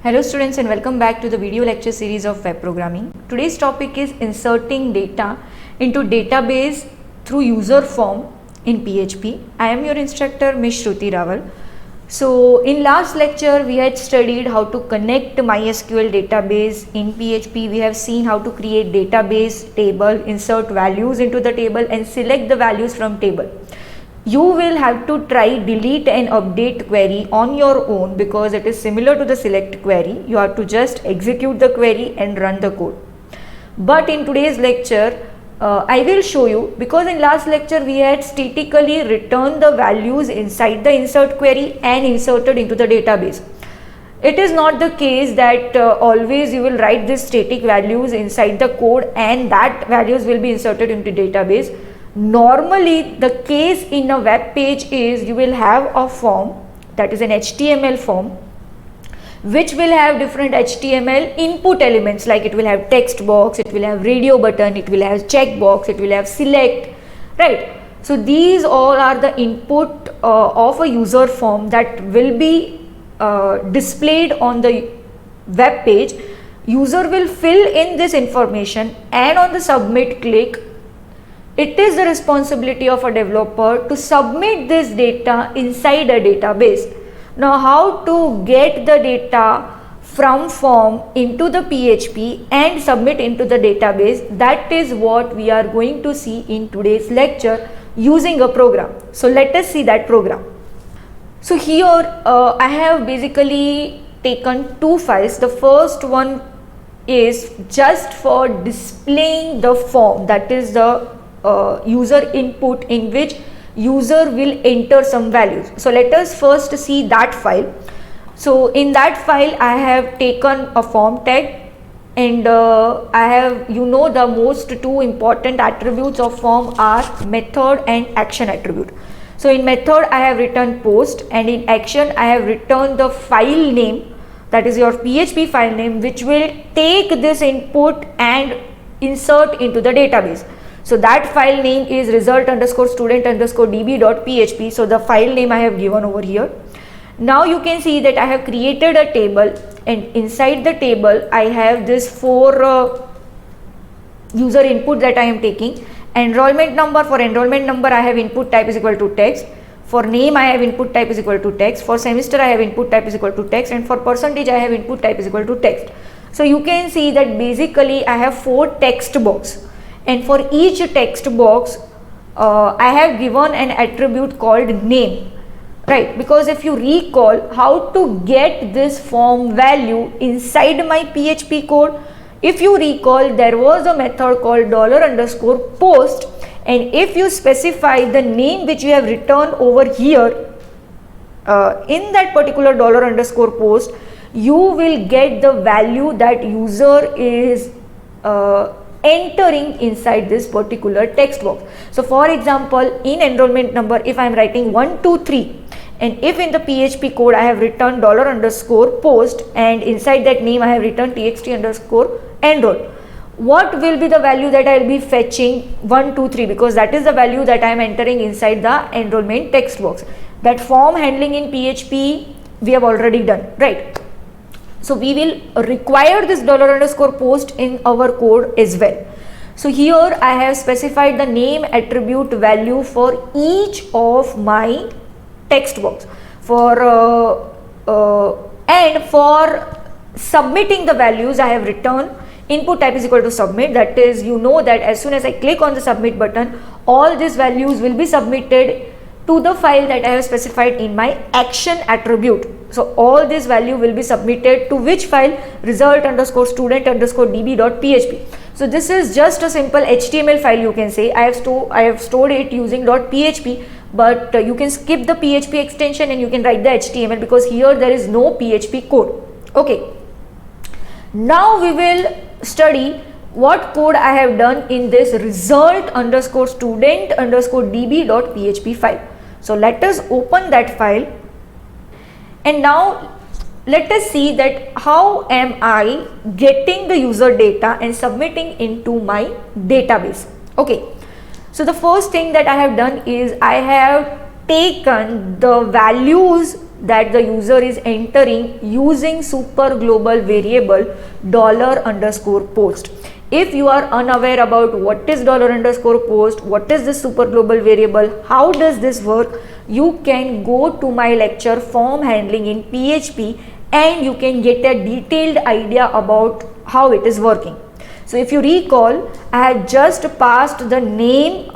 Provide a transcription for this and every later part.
Hello students and welcome back to the video lecture series of web programming. Today's topic is inserting data into database through user form in PHP. I am your instructor Ms. Shruti Rawal. So in last lecture we had studied how to connect MySQL database in PHP. We have seen how to create database table, insert values into the table and select the values from table. You will have to try delete and update query on your own because it is similar to the select query. You have to just execute the query and run the code. But in today's lecture, I will show you, because in last lecture we had statically returned the values inside the insert query and inserted into the database. It is not the case that always you will write these static values inside the code and that values will be inserted into database. Normally the case in a web page is you will have a form, that is an HTML form, which will have different HTML input elements, like it will have text box, it will have radio button, it will have check box, it will have select, right? So these all are the input of a user form that will be displayed on the web page. User will fill in this information and on the submit click, it is the responsibility of a developer to submit this data inside a database. Now how to get the data from form into the PHP and submit into the database, that is what we are going to see in today's lecture using a program. So let us see that program. So here I have basically taken two files. The first one is just for displaying the form, that is the user input in which user will enter some values. So let us first see that file. So in that file I have taken a form tag and I have, the most two important attributes of form are method and action attribute. So in method I have written post and in action I have written the file name, that is your PHP file name, which will take this input and insert into the database. So that file name is result_student_db.php. So the file name I have given over here. Now you can see that I have created a table and inside the table I have this four user input that I am taking. Enrollment number, for enrollment number I have input type is equal to text. For name I have input type is equal to text. For semester I have input type is equal to text, and for percentage I have input type is equal to text. So you can see that basically I have four text box. And for each text box I have given an attribute called name, right? Because if you recall how to get this form value inside my PHP code, if you recall there was a method called $_post, and if you specify the name which you have written over here in that particular $_post, you will get the value that user is entering inside this particular text box. So for example, in enrollment number, if I am writing 123 and if in the PHP code I have written $_post and inside that name I have written txt_enroll, what will be the value that I will be fetching? 123, because that is the value that I am entering inside the enrollment text box. That form handling in PHP we have already done, right? So we will require this $_post in our code as well. So here I have specified the name attribute value for each of my text box. And for submitting the values I have written input type is equal to submit, that is, that as soon as I click on the submit button, all these values will be submitted to the file that I have specified in my action attribute. So all this value will be submitted to which file? result_student_db.php. So this is just a simple HTML file, you can say. I have stored it using .php, but you can skip the PHP extension and you can write the HTML because here there is no PHP code. Okay. Now we will study what code I have done in this result_student_db.php file. So let us open that file and now let us see that how am I getting the user data and submitting into my database. Okay, So the first thing that I have done is I have taken the values that the user is entering using super global variable $_post. If you are unaware about what is $_post, what is this super global variable, how does this work, you can go to my lecture form handling in PHP and you can get a detailed idea about how it is working. So if you recall, I had just passed the name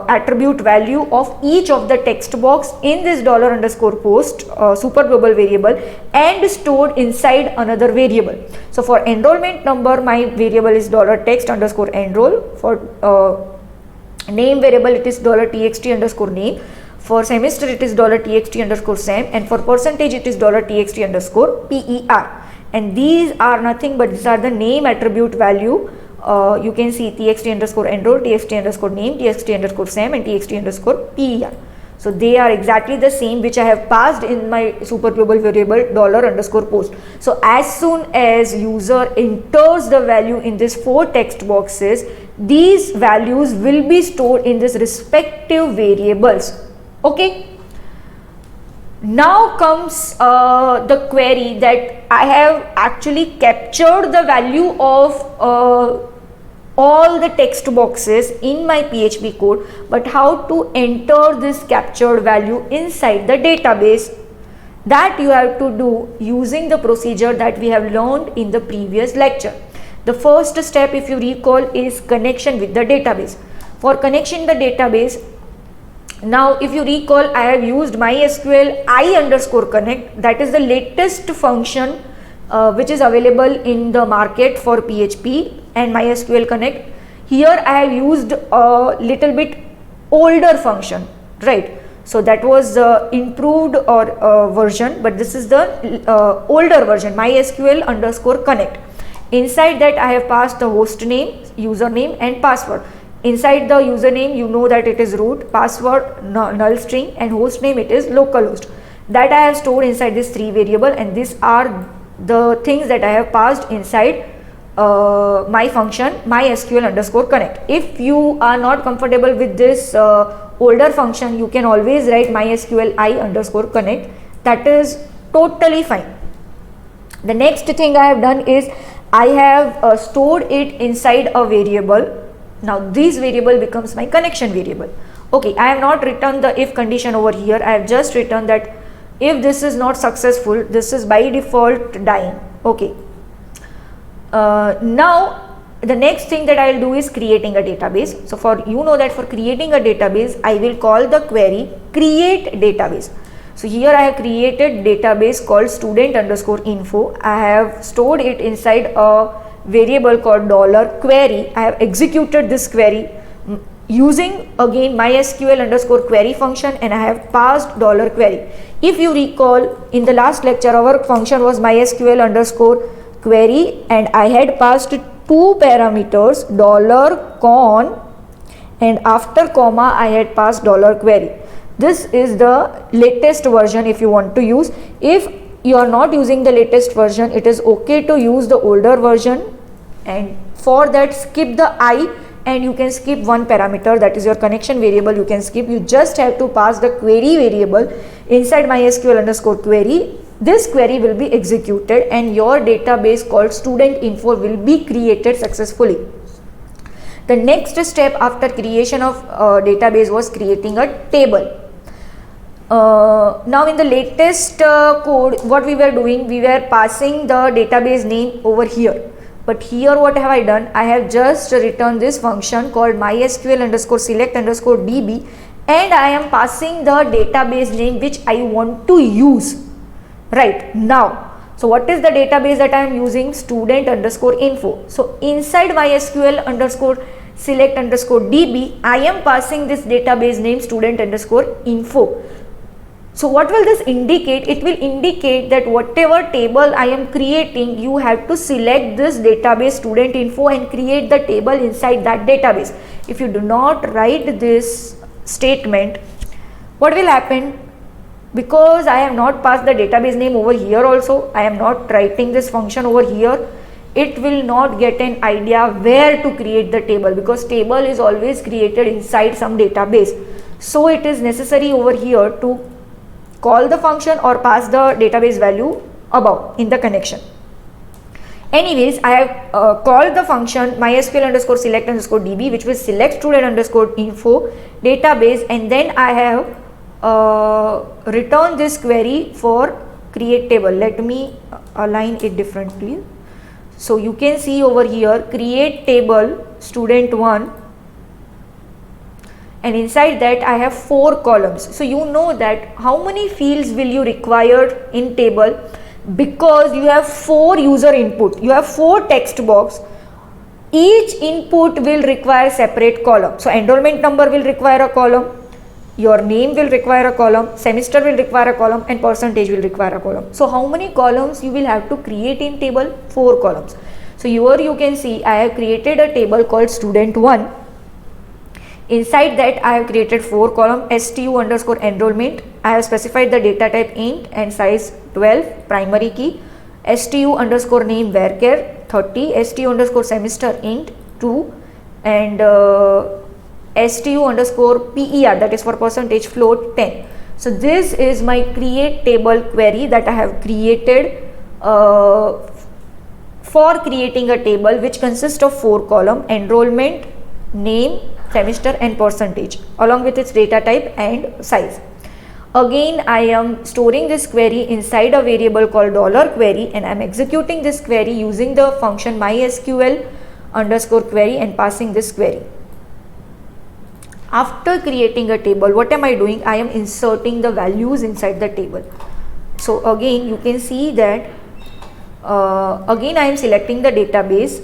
attribute value of each of the text box in this $_post super global variable and stored inside another variable. So for enrollment number, my variable is $text_enroll. For name variable, it is $txt_name. For semester, it is $txt_sem, and for percentage, it is $txt_per. And these are nothing but these are the name attribute value. You can see txt_enroll, txt_name, txt_sem, and txt_per. So they are exactly the same which I have passed in my super global variable $_post. So as soon as user enters the value in these 4 text boxes, these values will be stored in this respective variables. Okay. Now comes the query that I have actually captured the value of all the text boxes in my PHP code, but how to enter this captured value inside the database, that you have to do using the procedure that we have learned in the previous lecture. The first step, if you recall, is connection with the database. For connection the database, now if you recall, I have used MySQL I_connect. That is the latest function which is available in the market for PHP and MySQL Connect. Here I have used a little bit older function, right? So that was improved or version, but this is the older version, MySQL_connect. Inside that I have passed the host name, username and password. Inside the username, you know that it is root, password null string, and host name it is localhost. That I have stored inside this 3 variable, and these are the things that I have passed inside my function MySQL_connect. If you are not comfortable with this older function, you can always write MySQL I_connect. That is totally fine. The next thing I have done is I have stored it inside a variable. Now this variable becomes my connection variable. Okay, I have not written the if condition over here. I have just written that if this is not successful, this is by default dying. Okay. Now the next thing that I will do is creating a database. So for that for creating a database, I will call the query create database. So here I have created database called student_info. I have stored it inside a variable called $query. I have executed this query using again MySQL_query function, and I have passed $query. If you recall, in the last lecture our function was MySQL_query, and I had passed 2 parameters, $con, and after comma I had passed $query. This is the latest version if you want to use. If you are not using the latest version, it is okay to use the older version, and for that skip the I and you can skip one parameter, that is your connection variable. You can skip, you just have to pass the query variable inside MySQL_query. This query will be executed and your database called student_info will be created successfully. The next step after creation of database was creating a table. Now in the latest code, what we were doing, we were passing the database name over here. But here what have I done? I have just written this function called MySQL_select_db, and I am passing the database name which I want to use right now. So what is the database that I am using? Student_info. So inside MySQL_select_db, I am passing this database name student_info. So what will this indicate? It will indicate that whatever table I am creating, you have to select this database student_info and create the table inside that database. If you do not write this statement, what will happen? Because I have not passed the database name over here also, I am not writing this function over here, it will not get an idea where to create the table, because table is always created inside some database. So it is necessary over here to call the function or pass the database value above in the connection. Anyways, I have called the function mysql underscore select underscore db, which will select student underscore info database, and then I have returned this query for create table. Let me align it differently. So you can see over here create table student1, and inside that I have 4 columns. So you know that how many fields will you require in table, because you have 4 user input, you have 4 text box. Each input will require separate column. So enrollment number will require a column, your name will require a column, semester will require a column, and percentage will require a column. So how many columns you will have to create in table? 4 columns. So here you can see I have created a table called student1. Inside that I have created 4 columns, stu underscore enrollment. I have specified the data type int and size 12, primary key, stu underscore name varchar 30, stu underscore semester int 2, and stu underscore per, that is for percentage float 10. So this is my create table query that I have created for creating a table which consists of 4 columns: enrollment, name, semester, and percentage, along with its data type and size. Again, I am storing this query inside a variable called $query, and I am executing this query using the function mysql underscore query and passing this query. After creating a table, what am I doing? I am inserting the values inside the table. So again, you can see that again I am selecting the database,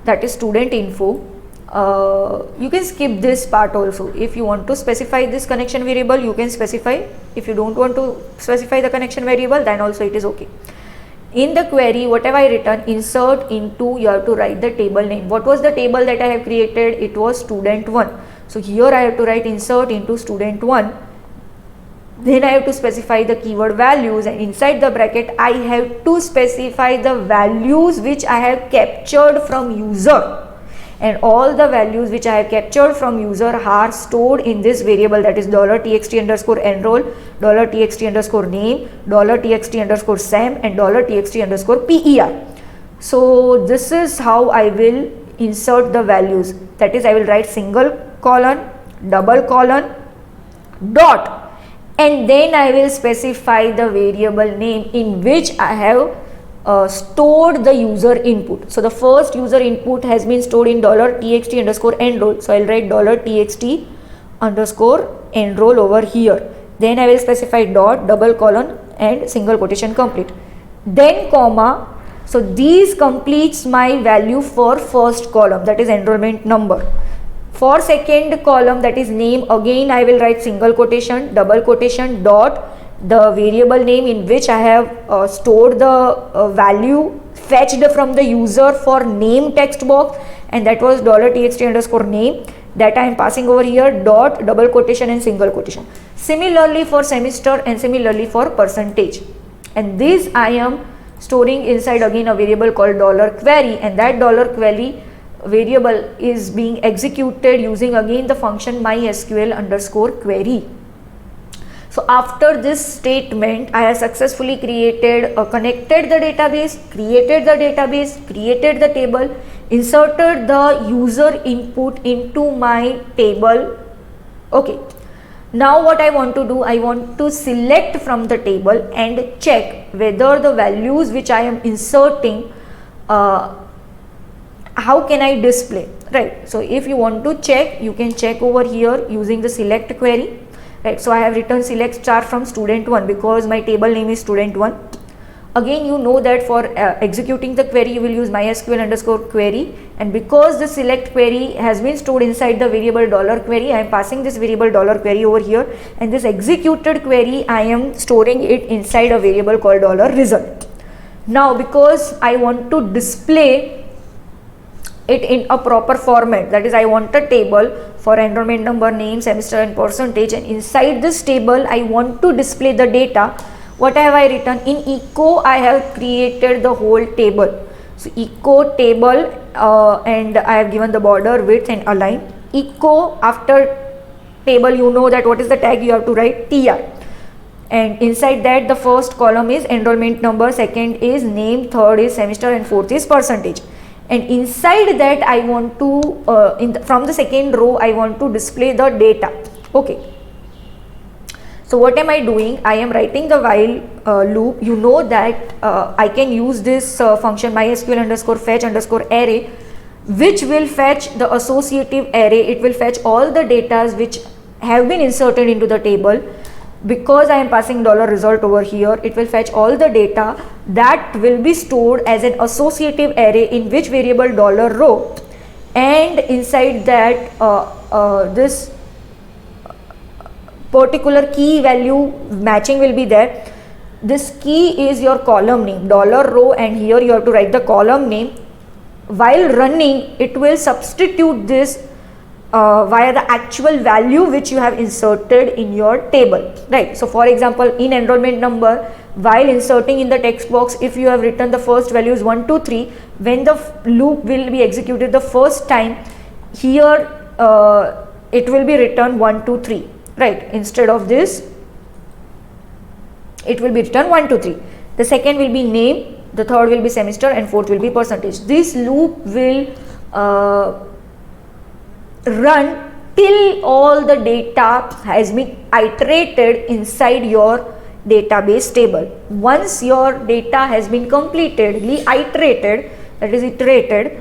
that is student info. You can skip this part also. If you want to specify this connection variable, you can specify. If you don't want to specify the connection variable, then also it is okay. In the query, whatever I written, insert into, you have to write the table name. What was the table that I have created? It was student1. So here I have to write insert into student1. Then I have to specify the keyword values, and inside the bracket I have to specify the values which I have captured from user. And all the values which I have captured from user are stored in this variable, that is $txt underscore enroll, $txt underscore name, $txt underscore sem, and $txt underscore per. So this is how I will insert the values. That is, I will write single colon, double colon, dot, and then I will specify the variable name in which I have stored the user input. So the first user input has been stored in $txt underscore enroll. So I will write $txt underscore enroll over here. Then I will specify dot, double colon, and single quotation complete. Then comma. So these completes my value for first column, that is enrollment number. For second column, that is name, again I will write single quotation, double quotation, dot, the variable name in which I have stored the value fetched from the user for name text box, and that was $txt underscore name, that I am passing over here, dot, double quotation, and single quotation. Similarly for semester and similarly for percentage. And this I am storing inside again a variable called $query, and that $query variable is being executed using again the function mysql underscore query. So after this statement, I have successfully connected the database, created the table, inserted the user input into my table. Okay. Now what I want to do, I want to select from the table and check whether the values which I am inserting, how can I display, right? So if you want to check, you can check over here using the select query. Right, so I have written select star from student1 because my table name is student1. Again, you know that for executing the query, you will use mysql underscore query, and because the select query has been stored inside the variable $query, I am passing this variable $query over here, and this executed query I am storing it inside a variable called $result. Now because I want to display it in a proper format, that is, I want a table for enrollment number, name, semester, and percentage, and inside this table I want to display the data. What have I written? In echo I have created the whole table. So echo table, and I have given the border, width, and align. Echo, after table, you know that what is the tag, you have to write tr. and inside that the first column is enrollment number, second is name, third is semester, and fourth is percentage. And inside that I want to from the second row I want to display the data. Okay, so what am I doing? I am writing the while loop. You know that I can use this function mysql underscore fetch underscore array, which will fetch the associative array. It will fetch all the data which have been inserted into the table. Because I am passing $result over here, it will fetch all the data that will be stored as an associative array in which variable $row, and inside that this particular key value matching will be there. This key is your column name, $row, and here you have to write the column name. While running, it will substitute this via the actual value which you have inserted in your table, right? So for example, in enrollment number, while inserting in the text box, if you have written the first value is 1 2 3, when the loop will be executed the first time, here it will be written 1 2 3, right? Instead of this, it will be written 1 2 3. The second will be name, the third will be semester, and fourth will be percentage. This loop will run till all the data has been iterated inside your database table. Once your data has been completely iterated, that is iterated,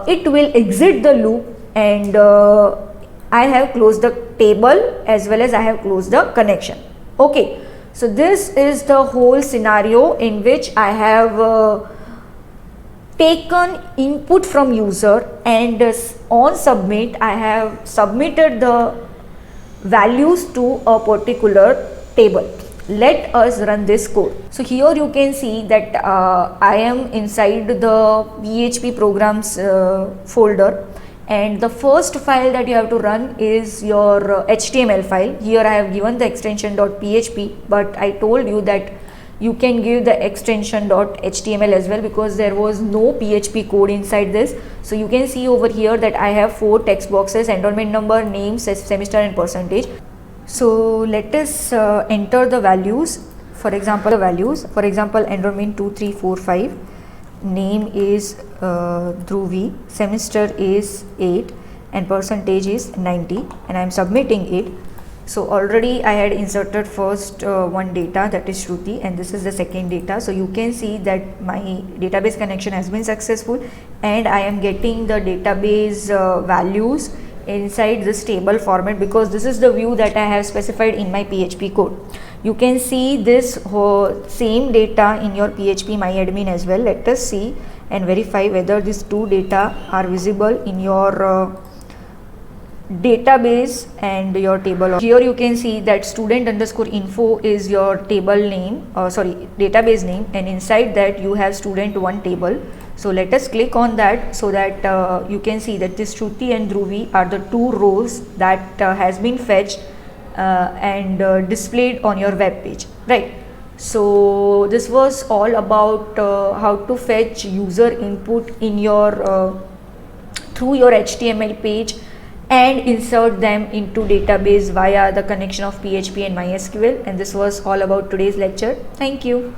it will exit the loop, and I have closed the table as well as I have closed the connection. Okay, so this is the whole scenario in which I have taken input from user, and on submit I have submitted the values to a particular table. Let us run this code. So here you can see that I am inside the PHP programs folder, and the first file that you have to run is your HTML file. Here I have given the extension .php, but I told you that you can give the extension .html as well, because there was no PHP code inside this. So you can see over here that I have 4 text boxes: enrollment number, name, semester, and percentage. So let us enter the values. For example, enrollment 2 3 4 5, name is Dhruvi, semester is 8, and percentage is 90, and I am submitting it. So already I had inserted first one data, that is Shruti, and this is the second data. So you can see that my database connection has been successful, and I am getting the database values inside this table format, because this is the view that I have specified in my PHP code. You can see this same data in your PHP MyAdmin as well. Let us see and verify whether these two data are visible in your database and your table. Here you can see that student underscore info is your table name, database name, and inside that you have student 1 table. So let us click on that, so that you can see that this Shruti and Dhruvi are the 2 rows that has been fetched and displayed on your web page, right? So this was all about how to fetch user input in your through your HTML page and insert them into database via the connection of PHP and MySQL. And this was all about today's lecture. Thank you.